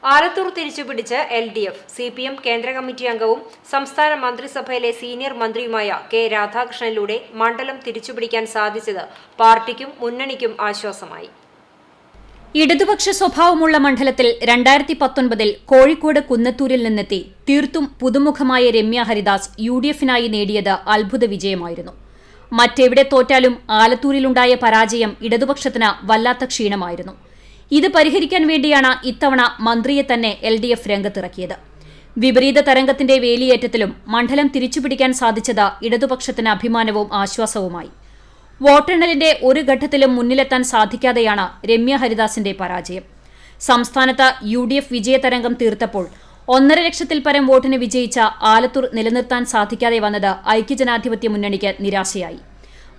Alathur തിരിച്ചുപിടിച്ച് LDF. CPM കേന്ദ്ര committee അംഗവും സംസ്ഥാന മന്ത്രിസഭയിലെ സീനിയർ മന്ത്രിയുമായ കെ രാധാകൃഷ്ണനിലൂടെ മണ്ഡലം തിരിച്ചുപിടിക്കാൻ സാധിച്ചത് പാർട്ടിക്കും മുന്നണിക്കും ആശ്വാസമായി. ഇടതുപക്ഷ സ്വഭാവമുള്ള മണ്ഡലത്തിൽ 2019 കോഴിക്കോട് കുന്നത്തൂരിൽ നിന്നെത്തി തീർത്തും പുതുമുഖമായ രമ്യ ഹരിദാസ് UDF-നായി നേടിയത് അത്ഭുത വിജയമായിരുന്നു. മറ്റെവിടെ തോറ്റാലും ആലത്തൂരിലുണ്ടായ പരാജയം ഇടതുപക്ഷത്തിന് വല്ലാത്ത ക്ഷീണമായിരുന്നു. ഇത് പരിഹരിക്കാൻ വേണ്ടിയാണ് ഇത്തവണ മന്ത്രിയെ തന്നെ LDF രംഗത്തിറക്കിയത്. വിപരീത തരംഗത്തിന്റെ വേലിയേറ്റത്തിലും മണ്ഡലം തിരിച്ചുപിടിക്കാൻ സാധിച്ചത് ഇടതുപക്ഷത്തിന് അഭിമാനവും ആശ്വാസവുമായി. വോട്ടെണ്ണലിന്റെ ഒരു ഘട്ടത്തിലും മുന്നിലെത്താൻ സാധിക്കാതെയാണ് രമ്യ ഹരിദാസിന്റെ പരാജയം. സംസ്ഥാനത്ത് UDF വിജയതരംഗം തീർത്തപ്പോൾ 1.5 ലക്ഷത്തിൽ പരം വോട്ടിന് വിജയിച്ച ആലത്തൂർ നിലനിർത്താൻ സാധിക്കാതെ വന്നത് ഐക്യജനാധിപത്യ മുന്നണിക്ക് നിരാശയായി.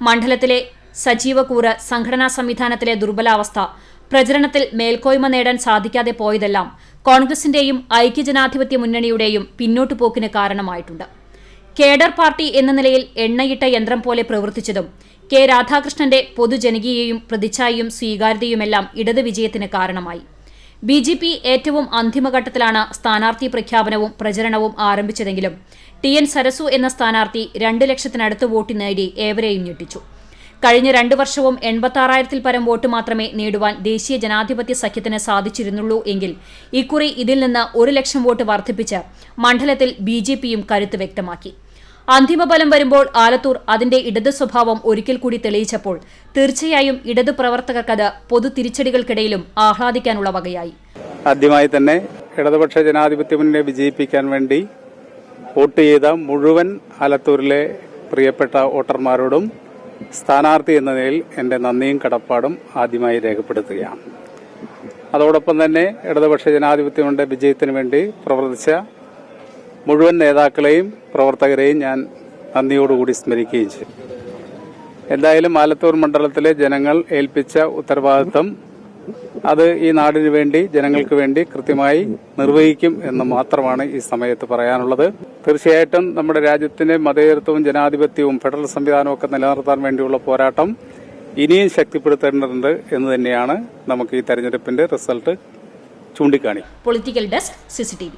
മണ്ഡലത്തിലെ സജീവകൂറ്, സംഘടനാ സംവിധാനത്തിലെ ദുർബലാവസ്ഥ, പ്രചരണത്തിൽ മേൽക്കോയ്മ നേടാൻ സാധിക്കാതെ പോയതെല്ലാം കോൺഗ്രസിന്റെയും ഐക്യജനാധിപത്യ മുന്നണിയുടെയും പിന്നോട്ടുപോക്കിന് കാരണമായിട്ടുണ്ട്. കേഡർ പാർട്ടി എന്ന നിലയിൽ എണ്ണയിട്ട യന്ത്രം പോലെ പ്രവർത്തിച്ചതും കെ രാധാകൃഷ്ണന്റെ പൊതുജനകീയയും പ്രതിച്ഛായയും സ്വീകാര്യതയുമെല്ലാം ഇടത് വിജയത്തിന് കാരണമായി. BJP ഏറ്റവും അന്തിമഘട്ടത്തിലാണ് സ്ഥാനാർത്ഥി പ്രഖ്യാപനവും പ്രചരണവും ആരംഭിച്ചതെങ്കിലും TN സരസു എന്ന സ്ഥാനാർത്ഥി 2 ലക്ഷത്തിനടുത്ത് വോട്ട് നേടി ഏവരെയും ഞെട്ടിച്ചു. കഴിഞ്ഞ 2 വർഷവും 86,000-ൽ പരം വോട്ട് മാത്രമേ നേടുവാൻ ദേശീയ ജനാധിപത്യ സഖ്യത്തിന് സാധിച്ചിരുന്നുള്ളൂ എങ്കിൽ ഇക്കുറി ഇതിൽ നിന്ന് 1 ലക്ഷം വോട്ട് വർദ്ധിപ്പിച്ച് മണ്ഡലത്തിൽ BJPയും കരുത്ത് വ്യക്തമാക്കി. അന്തിമഫലം വരുമ്പോൾ ആലത്തൂർ അതിന്റെ ഇടത് സ്വഭാവം ഒരിക്കൽ കൂടി തെളിയിച്ചപ്പോൾ തീർച്ചയായും ഇടതു പ്രവർത്തകർക്കത് പൊതു തിരിച്ചടികൾക്കിടയിലും ആഹ്ലാദിക്കാനുള്ള വകയായി. ആദ്യമായി തന്നെ ഇടതുപക്ഷ ജനാധിപത്യ മുന്നണിയെ വിജയിപ്പിക്കാൻ വേണ്ടി വോട്ട് ചെയ്ത മുഴുവൻ ആലത്തൂരിലെ പ്രിയപ്പെട്ട വോട്ടർമാരോടും സ്ഥാനാർത്ഥി എന്ന നിലയിൽ എന്റെ നന്ദിയും കടപ്പാടും ആദ്യമായി രേഖപ്പെടുത്തുകയാണ്. അതോടൊപ്പം തന്നെ ഇടതുപക്ഷ ജനാധിപത്യ മുന്നണിയുടെ വിജയത്തിന് വേണ്ടി പ്രവർത്തിച്ച മുഴുവൻ നേതാക്കളെയും പ്രവർത്തകരെയും ഞാൻ നന്ദിയോടുകൂടി സ്മരിക്കുകയും ചെയ്യും. എന്തായാലും ആലത്തൂർ മണ്ഡലത്തിലെ ജനങ്ങൾ ഏൽപ്പിച്ച ഉത്തരവാദിത്തം അത് ഈ നാടിനു വേണ്ടി, ജനങ്ങൾക്ക് വേണ്ടി കൃത്യമായി നിർവഹിക്കും എന്ന് മാത്രമാണ് ഈ സമയത്ത് പറയാനുള്ളത്. തീർച്ചയായിട്ടും നമ്മുടെ രാജ്യത്തിന്റെ മതേതരത്വവും ജനാധിപത്യവും ഫെഡറൽ സംവിധാനവും ഒക്കെ നിലനിർത്താൻ വേണ്ടിയുള്ള പോരാട്ടം ഇനിയും ശക്തിപ്പെടുത്തേണ്ടതുണ്ട് എന്ന് തന്നെയാണ് നമുക്ക് ഈ തെരഞ്ഞെടുപ്പിന്റെ റിസൾട്ട് ചൂണ്ടിക്കാണിക്കും. Political desk CCTV.